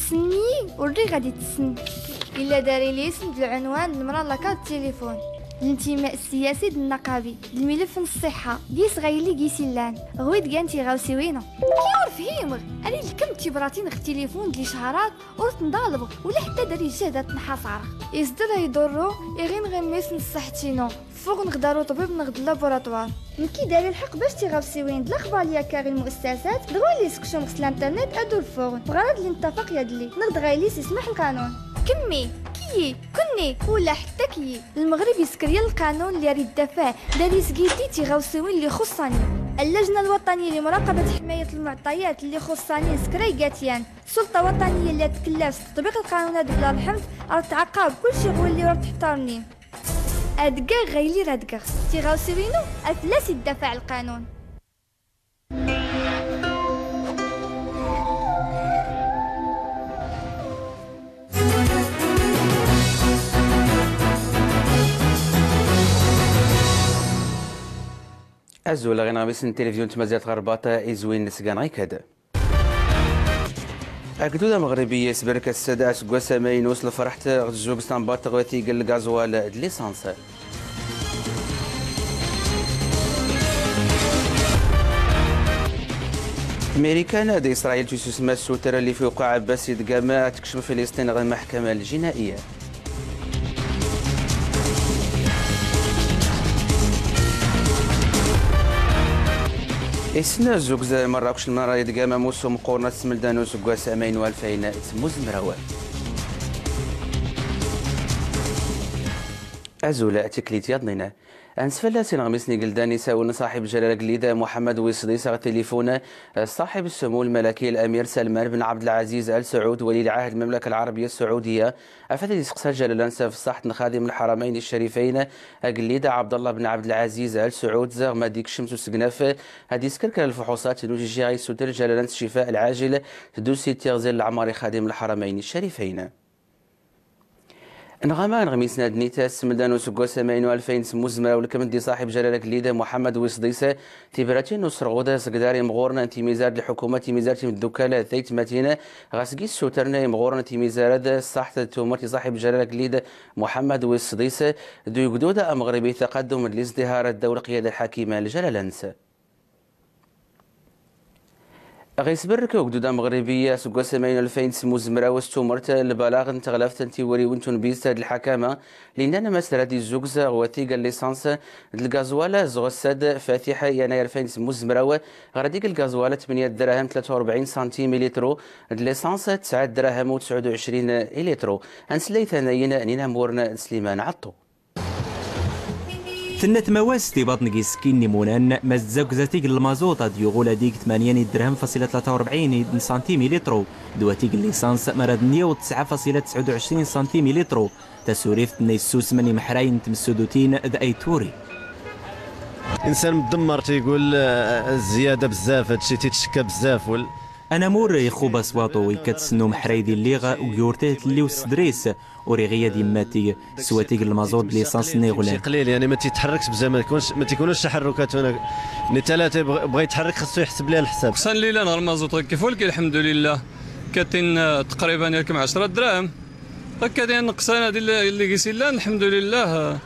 تسني وري غادي تسن الا داري لي اسم العنوان المرا لاكارت التليفون الانتماء السياسي النقابي الملف الصحه ديس غايلي كيسيلان غويت كانتي غاوسيوينه كيور فهيمغ اني الكم تيبراتين غ التليفون ديال شهرات ورت نضالبو ولا حتى داري جهدات نحاصر يصدر يضرو يغين غميس نصحتينو فوق نقدروا طبيب نغد لابوراتوار نكي داري الحق باش تيغاوسيوين الاخبار ليا كاغي المؤسسات دغوا لي سكشن غسل الانترنت ادو الفوغ بغرض اللي نتفق يدلي نغد غايليس يسمح القانون كمي كي كني ولا حتى كي المغرب يسكريا القانون اللي يريد الدفاع داري سكيتي تيغاوسيوين اللي خصني اللجنه الوطنيه لمراقبه حمايه المعطيات اللي خصني سكرياتيان سلطه وطنيه اللي تكلف تطبيق القانونات بلا الحمد راه تعاقب كلشي غول اللي راه تحترني ادكا غيلي رادكا تيغاوسيوينو افلاس يدافع القانون أزول غينا غميس التلفزيون تمازيات غرباطة إزوين نسقان غي كذا أكدودة مغربية سبركة السادة قواسا ماينوس لفرحت غزوق ستانبات غواتي قل الغازوال ليسانس أمريكان دي إسرائيل تسمى السوتر اللي في وقع عباس يدقاما تكشف فلسطين غير المحكمة الجنائية إسنا زوج مراكش المرة يدقاما موسو مقورنة سملدانو سقواس أمين والفين تموز مروات أزولا تكليت يضنينا أنسفلا سنغمسني قلداني ساون صاحب جلالة قليدة محمد ويصديس تليفون صاحب السمو الملكي الأمير سلمان بن عبد العزيز آل سعود ولي العهد المملكة العربية السعودية أفاد يسقسى جلالة في صحة خادم الحرمين الشريفين قليدة عبد الله بن عبد العزيز آل سعود زغ مديك شمس وسقناف هذه سكركر الفحوصات نوجي غي سوتر جلالة الشفاء العاجل تدوسي تغزل العماري خادم الحرمين الشريفين نغامان غميسنا دنيتا سمدانو سقوسا ماينو 2000 سموزمرا ولكمندي صاحب جلالة قليدة محمد ويصديسة تيبراتين وسرغودا سقداري مغورنا انتي ميزار الحكومة تيميزار تيم الدوكالة ثيت ماتينا غاسقي السوترنا مغورنا تيميزار صحت تومرتي صاحب جلالة قليدة محمد ويصديسة دو يقدودا مغربي تقدم لازدهار الدولة قيادة الحكيمة لجلالة نسا غيسبرك وقدودا مغربية سقوسا ماينو 2000 سموزمرا وستومرت البلاغ نتغلفت انتي وري وانتون بيست الحكامة لأننا مسألة دي زوجزا وثيقة الليسانس الغازوالا زغساد فاتحة يناير 2000 سموزمرا غرديق الغازوالا 8 دراهم 43 سنتيم لترو الليسانس 9 دراهم و29 لترو انسلي ثانيين نينا مورنا سليمان عطو ثنت مواس تيباط نقيس كيني مونان مزاق زاتيق المازوطة ديوغولا ديك 8 درهم فاصلة 43 سنتيم لترو دواتيق الليسانس مراد 109.29 سنتيم لترو تسوريف نيسوس مني محراين تمسودوتين ذا ايتوري انسان مدمر تيقول الزياده بزاف هادشي تيتشكى بزاف انا مور يخو بسواطو ويكتسنو محرايدي الليغا ويورتيت اللي وسدريس وريغيا ديماتي سواتيق المازوط ليسانس نيغولان قليل يعني ما تيتحركش بزاف ما تيكونوش تحركات هنا ني ثلاثه بغى يتحرك خصو يحسب ليها الحساب قسان لي نهار المازوط كيف ولكن الحمد لله كاتين تقريبا يركم 10 دراهم كاتين نقصان هذه اللي قيسيلان الحمد لله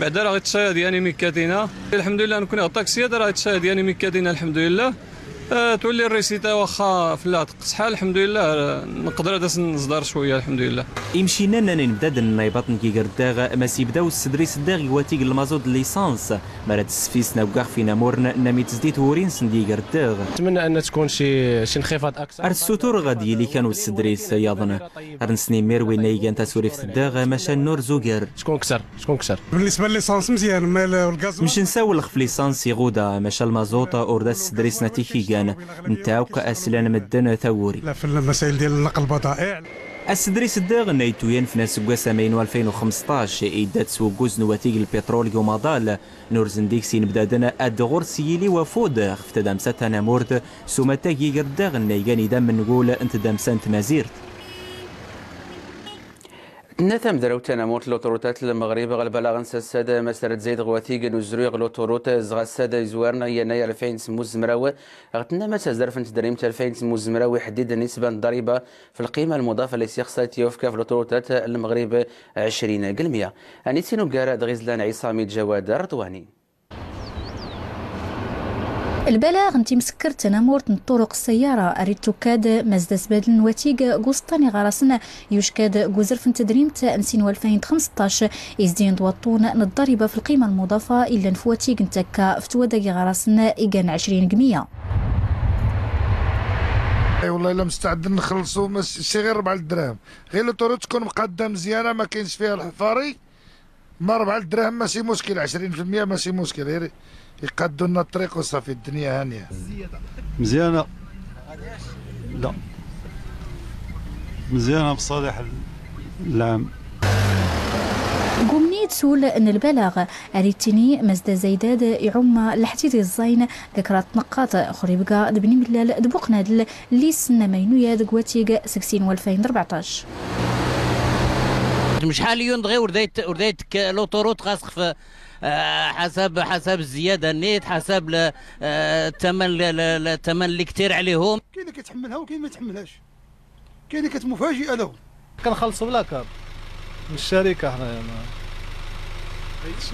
بعدا راه غيتشاي ديالي ميكاتينا الحمد لله نكون عطاك سياده راه غيتشاي ديالي ميكاتينا الحمد لله تولي الريسيتا واخا في تقص حال الحمد لله نقدر هذا نصدر شويه الحمد لله يمشينا اننا نبدا النايبات كي قرداغ ما سيبداو السدري صداغ يواتيق المازوط ليسانس مرات السفيس نوقع فينا مورنا نامي تزديت ورين سندي قرداغ نتمنى ان تكون شي انخفاض اكثر السوتور غادي اللي كانوا السدريس يظن رنسني ميروي نايغان تسوريف صداغ ماشا النور زوغر شكون كسر بالنسبه لليسانس مزيان مال الغاز مش نساول في ليسانس يغودا ماشا المازوط اوردا السدريس نتيكي نتاو كاسلان مدن ثوري لا في المسائل ديال نقل البضائع السدري صداغ نيتوين في ناس قواسا ماينو 2015 ايدات سوقوز نواتيق البترول يوماضال نورزن ديكسي نبدادنا ادغور سيلي وفود خفت دامساتنا مورد سومتاكي قرداغ نيغاني دام نقول انت دامسانت مازيرت نثم درو تناموت لوتروتات المغرب غالبلاغ نساد مسارة زيد غواثيق نزروي لوتروت زغاساد زوارنا يناير 2000 سمو الزمراوي غتنا ما تزرف تدريمت 2000 سمو الزمراوي يحدد نسبة ضريبة في القيمة المضافة لسيخصات يوفكا في لوتروتات المغرب 20%. أنيسينو كارا دغيزلان عصامي جواد رضواني. البلاغ نتي مسكر تنامورت من طرق السيارة أريتو كاد مازدا سبادل نواتيق قوسطاني غراسنا يوشكاد قوزرف تدريمت أمسين 2015 إزدين دوطون الضريبة في القيمة المضافة إلا نفواتيق نتكا فتواداقي غراسنا إيقان 20%. اي والله الا مستعد نخلصوا ماشي غير 4 دراهم، غير لوطورو تكون مقاده مزيانه ما كاينش فيها الحفاري، ما 4 دراهم ماشي مشكل، 20% ماشي مشكل، غير يقادوا لنا الطريق وصافي الدنيا هانيه. مزيانه لا مزيانه بصالح العام. قمني تسول ان البلاغ اريتني مزدا زيداد يعم لحتيتي الزين ذكرات نقاط اخرى بقى دبني ملال دبوقنادل اللي سنه مينويا دكواتيق 16 2014 مش حاليا غير ورديت لوطوروت خاص في حسب الزياده النيت، حسب الثمن اللي كثير عليهم. كاين اللي كتحملها وكاين ما يتحملهاش، كاين اللي كتمفاجئه لهم. كنخلصوا بلا كارت من الشركه حنايا،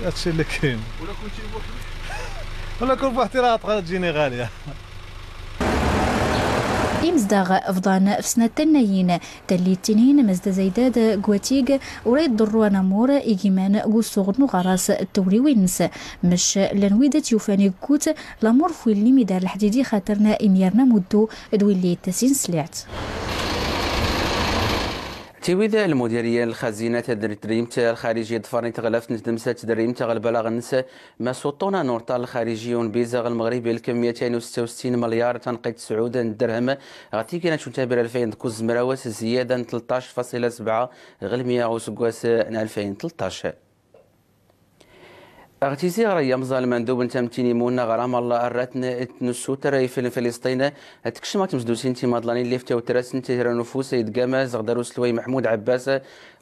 هادشي اللي كاين. ولا كنتي بوحدك ولا كون بوحدي راه تبقى تجيني غاليه. إمزداغ أفضان في سنة التنين تالي التنين مزدا زيداد قواتيق وريد ضروانا مور إيجيمان قوسوغ نغراس التوري وينس مش لنويدة يوفاني قوت لامور في اللي مدار الحديدي خاطرنا إميرنا مدو دويلي تسين سلعت. تيويذا المديرية الخزينة تدريمت الخارجية ضفارني تغلفت ندمسة تدريمت غالبلاغ النساء ما سوطونا نورطال الخارجيون بيزا المغربي الكم 266 مليار تنقيط سعود درهم غاتي كانت شنتابر 2000 كوز مراوس زيادة 13.7 غلمية وسكواس 2013. اغتيزي غريا مزال مندوب تمتيني مونا غرام الله الراتن نسوتر في فلسطين تكشمات مسدوسين تي مادلاني اللي فتاو تراسن تيرا نفوس يتقاما زغدارو سلوي محمود عباس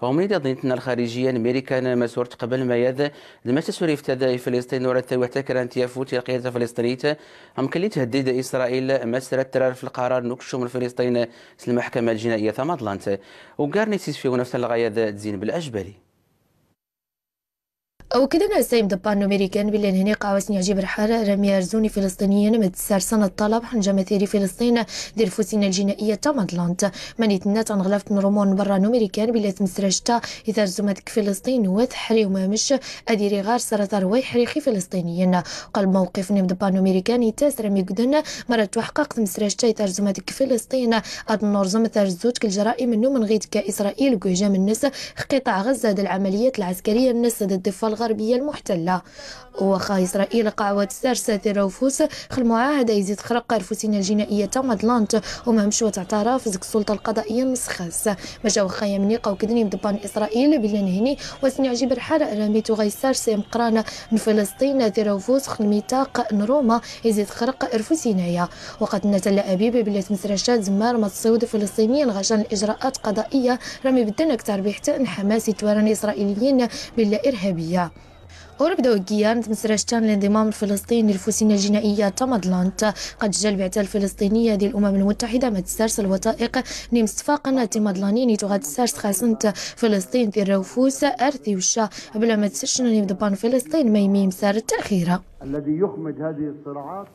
هم اللي ضينتنا الخارجيه امريكان مسورت قبل ما يذ لما تسوري فتادا فلسطين ورث وحتى انت يفوت القياده الفلسطينيه هم كلي تهديد اسرائيل مسرت ترار في القرار نكشم الفلسطين المحكمه الجنائيه ثمادلانت وقارني سيسفي ونفس الغايه تزين بالاجبالي. أو كده نسايم دبان أمريكان بلين هني قاوسني عجيب الحالة رمي أرزوني فلسطينيين متسار سنة طلب حنجمة ثيري فلسطين دير فوسين الجنائية تامدلانت مانيتنات انغلفت نرومون برا أمريكان بلات مسرجتا إذا رزمتك فلسطين وثحري وما مش أديري غار سرطار ويحريخي فلسطينيين قال موقف دبان أمريكان يتاس رمي قدنا مرة تحققت مسرجتا إذا رزمتك فلسطين أد نرزم ثرزوتك الجرائم منو من غيتك إسرائيل وهجام الناس قطاع غزة العمليات العسكرية الناس ضد الضفة الغربية المحتلة وخا إسرائيل قاوة سارسة ثيروفوس خل معاهدة يزيد خرق رفوسين الجنائية تامدلانت وما مشوة اعتراف زك السلطة القضائية المسخاس مجاو خايا منيقة وكدني بدبان إسرائيل بلان هني وسني عجيب الحالة رميتو غي سارسة مقرانة من فلسطين ثيروفوس خل ميثاق نروما يزيد خرق رفوسينايا وقد نتل أبيب بلات مسرشات زمار متصود فلسطينيين غشان الإجراءات قضائية رمي بدنا كتار بيحتى حماسي توارن إسرائيليين بلا إرهابية وربداو الكيان مسرشتان الانضمام الفلسطيني للفوسين الجنائية تامدلانت قد جا البعثة الفلسطينية ديال الأمم المتحدة ما تسارس الوثائق نيم استفاقا تيمادلانيني تغاد تسارس خاسنت فلسطين في الروفوس أرثي وشا بلا ما تسرشنا نيم دبان فلسطين ما يميم سار التأخيرة الذي يخمد هذه الصراعات.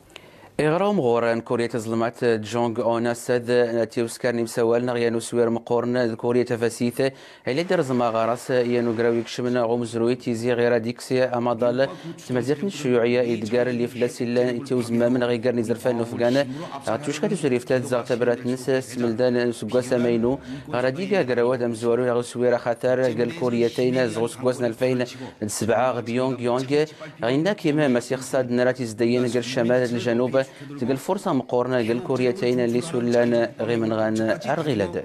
إغرام غوران كوريا تظلمات جونغ أونا ساد تيوسكارني مسوالنا غيانو سوير مقورنا كوريا تفاسيثة اللي درزما غارس يانو قراوي كشمنا غومزروي تيزي غير ديكسي أمادال تمازيقني الشيوعية إدقار اللي فلاسيلا تيوزما من غيقارني زرفان نفقانا توشكا تسوري فتات زغتبرات نسا سملدان سقواسا مينو غراديقا قراوات أمزوارو يغو سوير خاطر قال كوريتين زغو سقواسنا 2007 غبيونغ يونغ غينا كيما مسيخ صاد نراتي زدين قال الشمال الجنوب تقل فرصة مقورنا قل كوريتين اللي سولان غيمن غان أرغلد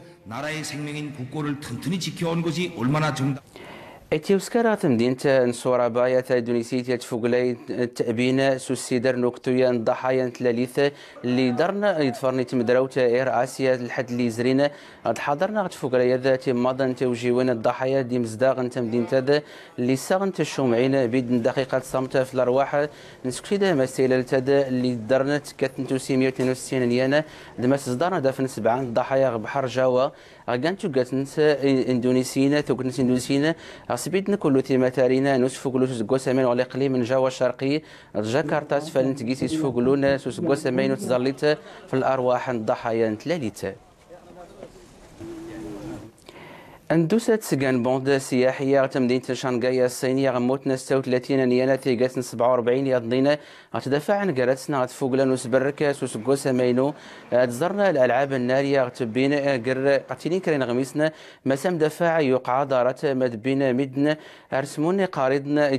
ايتيوسكارا مدينة نصورة بايا اندونيسيا تفوقلاي تأبين سوسيدر نوكتويا الضحايا تلاليث اللي درنا يدفرني تمدراوتا اير اسيا لحد اللي زرينا غاد حضرنا تفوقلاي ذا تمضن توجيوين الضحايا دي مزداغ انت مدينة هذا اللي ساغن تشومعين بيد دقيقة صمت في الارواح نسكتي مسيلة تدا اللي درنا كاتنتو 162 نيانا دما تصدرنا دافن 7 ضحايا بحر جاوا غانتو قاتنت اندونيسينا توكنت اندونيسينا سبيدنا كل ثيماتارينا نسفوقلو سوسكوسامين ولا قليل من جاوا الشرقي جاكرتا سفلنت كيسي سفوقلونا سوسكوسامين وتزرليت في الارواح الضحايا تلاليت اندوست سكان بوند سياحيه مدينه شانغاي الصينيه غموتنا 36 نيانا ثيقات 47 يضينا غتدافع عن قراتنا غتفوقلا نسبرك سوسكوسا ماينو تزرنا الالعاب الناريه غتبين قتيلين كرين غميسنا مسام دفاع يوقع دارت مدبين مدن ارسموني قارضنا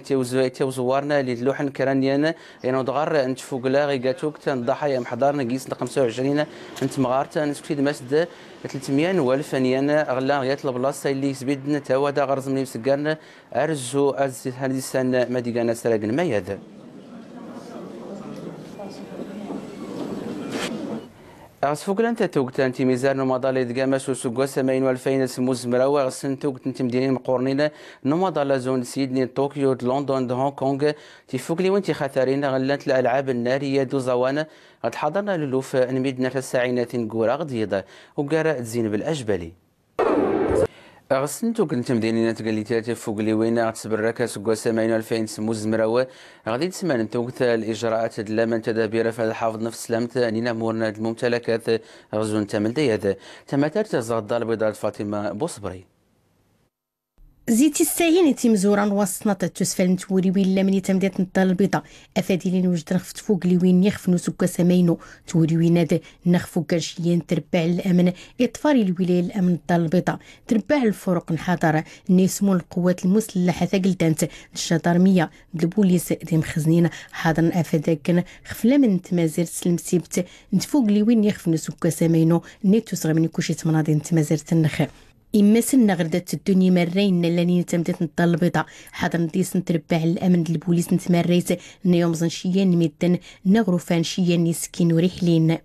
توزوارنا للوحن كرانيان يعني دغار نتفوقلا غيقاتوك تنضحايا محضرنا قيس 25 انت مغارتا نسكتي مسد 300 ألف نيانا أغلى غيات البلاصة اللي سبيدنا تاوادا غرز من يسكرنا أرزو هذه السنة مديقانا سراقن ما يذا أغسفوكلا أنت توقت أنت ميزان نمضالي دقامس وسوقوسا ماين والفين سموز مراوة غسن توقت أنت مدينين مقورنين نمضالا زون سيدني طوكيو لندن هونغ كونغ تيفوكلي وانتي خاثرين غلانت الألعاب النارية دو زوانا غد حضرنا للوف نميدنا في الساعينات نقورا غديضة وقارا تزين بالأجبالي غسنتو كنت مدينين تقليتات فوق لي وين غتسبرك سكواسا ماين 2000 سموز مراوة غادي تسمى نتوقت الاجراءات دلامن تدابير في الحافظ نفس سلامت نينا مورنا الممتلكات غزون تامل دياد تماتر تزغد البيضاء فاطمه بوصبري زيتي الساين تيمزورا وسطنا تسفل نتوري ولا من تمدات نطال البيضاء افاديلين وجد نخفت فوق لي وين يخفنو سكا سماينو توري وين هذا نخفو كرشيان تربع الامن اطفاري الولايه الامن نطال البيضاء تربع الفرق نحاضره نسمو القوات المسلحه ثقلتانت الجدارميه البوليس دي مخزنين حاضرن افاداك خفله من تمازير سلمسيبت نتفوق لي وين يخفنو سكا سماينو نيتو صغر من كلشي تمناضي تمازير تنخ إما سنة غردت الدنيا مرين لاني تمدت نطال البيضاء حاضر نديس نتربع الأمن البوليس نتمريت نيومزن شيان ميدن نغرفان شيان نسكين وريحلين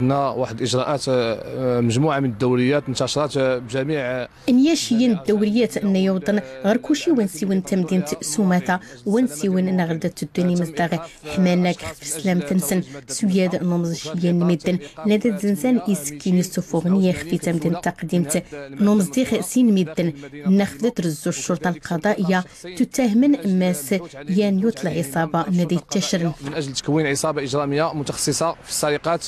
عندنا واحد اجراءات مجموعه من الدوريات انتشرت بجميع نياشيين الدوريات ان يوطن غير كلشي ونسي وانت مدينه سوماتا ونسي وين غردت الدنيا مصداغ حمانك في سلام تنسن سوياد نمز شيان ميدن لدى زنسان اسكين السفوغنيه خفي تمدين تقديمت نمز ديخ سين ميدن نخذت رزو الشرطه القضائيه تتهمن ماس يان يطلع عصابه ندي تشرن من اجل تكوين عصابه اجراميه متخصصه في السرقات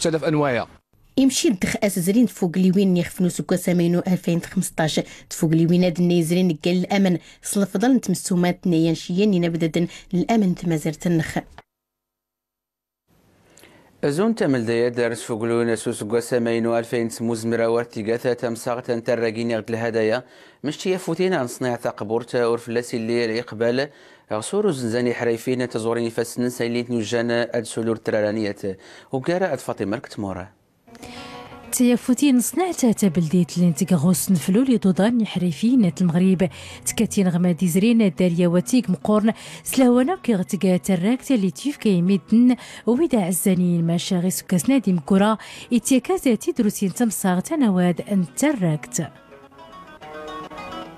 بمختلف انواعها يمشي الدخ اسزرين تفوق لي وين يخفنو سكا سامينو 2015 تفوق لي وين هاد النيزرين قال الامن صلف فضل نتمسومات نيان شيان ينبددن الامن تمازر تنخ زون تمل دايا دارس فوقلون سوسكا سامينو 2000 سموز مراور تيغاثا تمساغت تراقين غد الهدايا مشتي فوتينا نصنيع تقبورت ورفلاسي اللي اقبال غصور زنزاني حريفين تزورين فاسنن سايلين نوجانا ادسولور ترارانيات وكارا اد فاطمه كتمورا تيافوتين صنعتها بلديت اللي نتقغوس نفلو لي دوضان حريفين المغرب تكاتين غمادي زرين داريا واتيك مقورن سلاوانا كي غتقا تراكت اللي تيف كيميدن ويدا عزانين ماشاغي سكاسنا دي مكورا اتيكازا تدروسين تمصاغ تنواد ان تراكت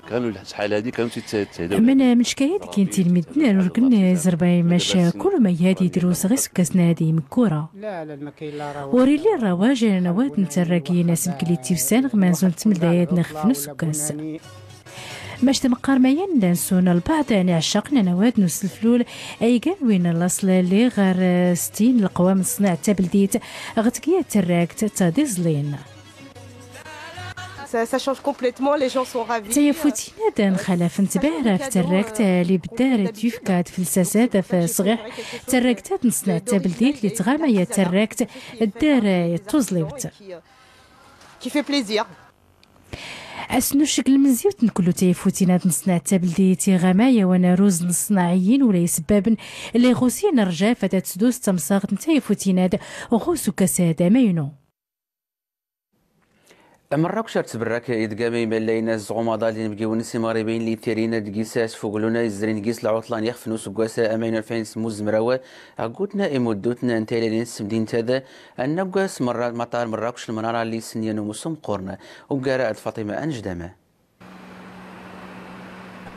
كانوا الحال هذه كانوا تيتهداو من شكايات كاين تلميذنا نركن زرباي ماشا كل ما يهادي دروس غير سكاسنا دي مكورا لا ما كاين لا راه وريلي الرواج نواد نتراكي ناس كلي تيفسان غمازون تملدايات نخفن سكاس باش تمقار مايان لانسون البعض يعني عشقنا نواد نوس الفلول اي كان وين الاصل اللي غير 60 القوام صناع تبلديت غتكيا تراكت تاديزلين Ça change complètement, les gens sont ravis. تيفوتينا دان خلاف نتبارا في تراكت اللي بدار تيفكات في الساسات في صغيح تراكتات نصنع تبلديت اللي تغاما يا تراكت الدار توزليوت كي في بليزير اسنو شكل مزيوت نكلو تيفوتينا نصنع تبلديت غمايا وانا روز نصناعيين ولا سبابا اللي غوسين رجا فتات سدوس تمصاغ تيفوتينا غوسو كسادا ماينو مراكش تبرك يدقامي ملاينا الزغومضة اللي نبقيو نسي مغربين اللي تيرين دقيساس فوقلونا يزرين قيس العطلان يخفنو سقواسا أمين 2000 سموز مراوة أقوتنا إمودوتنا انتايلين سمدين تادا النقاس مرات مطار مراكش المنارة اللي سنيانو مسوم قورنا وقراءة فاطمة أنجدامة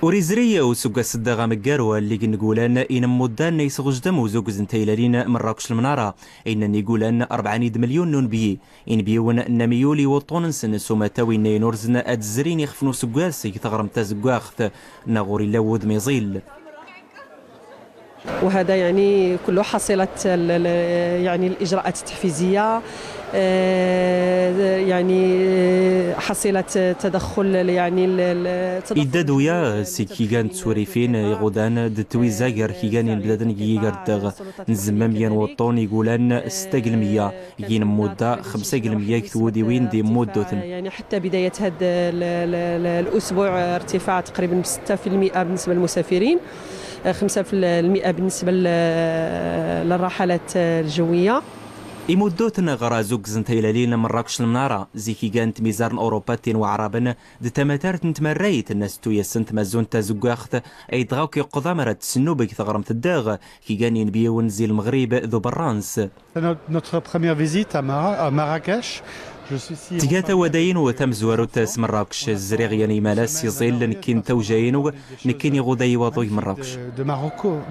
وريزرية وسوق الصداغة مقاروة اللي نقولان إن مدان يسغج دم وزوق زنتيلالين مراكش المنارة إن نقولان 400 مليون نون بي إن بيون نميولي وطون سن سوماتاوي نورزن أتزرين يخفنو سقاسي تغرم تزقاخت نغوري لود ميزيل. وهذا يعني كله حصيلة يعني الإجراءات التحفيزية يعني حصيلة تدخل يعني إدادويا سيكيغان تسوريفين يغودان دتوي زاجر كيغان بلادن يغردغ نزمم ينوطون يقولان 6% ين مدة 5% كتودي وين دي مدوثن يعني حتى بداية هذا الأسبوع ارتفاع تقريبا ب 6% بالنسبة للمسافرين 5% بالنسبة للرحلات الجوية. إمودوتنا غرازوك زنتيلالين مراكش المنارة زيكي كانت ميزارن أوروباتين وعربن دتماتار تمريت الناس تويا سنت مازون تازوكاخت أي دغاوكي قضامرة تسنوبك ثغرمت الداغ كي كان ينبيو نزي المغرب ذو برانس. Notre première visite à Marrakech. تيجاتا وداين وتم زواروت مراكش الزريغياني مالاس يزيل نكين توجاين نكين يغوداي وضوي مراكش. De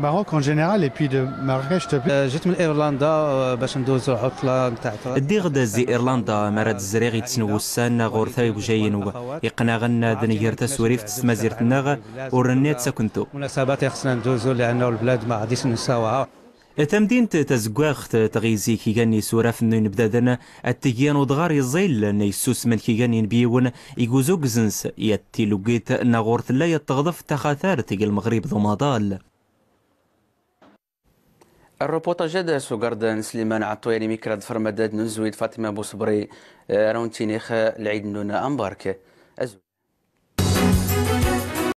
Maroc en général et puis de Marrakech. جيت من ايرلندا باش ندوزو العطله نتاع الديغ زي ايرلندا مراد الزريغي تسنوسان غورثاي وجاين يقنا غنا دنيرتا سوريف تسمازيرت الناغ ورنيت سكنتو. مناسبات خصنا ندوزو لانه البلاد ما غاديش نساوها. تمدين تزقاخت تغيزي كيغاني سوراف نين بدادنا التجيان ودغار يزيل نيسوس من كيغاني نبيون يجوزوك زنس يتي لقيت نغورت لا يتغضف تخاثار تيجي المغرب ذو مضال. الروبوطة جدا سوغاردان سليمان عطويري ميكراد فرمداد نزويد فاطمة بوصبري رونتينيخ العيد نونا أمبارك.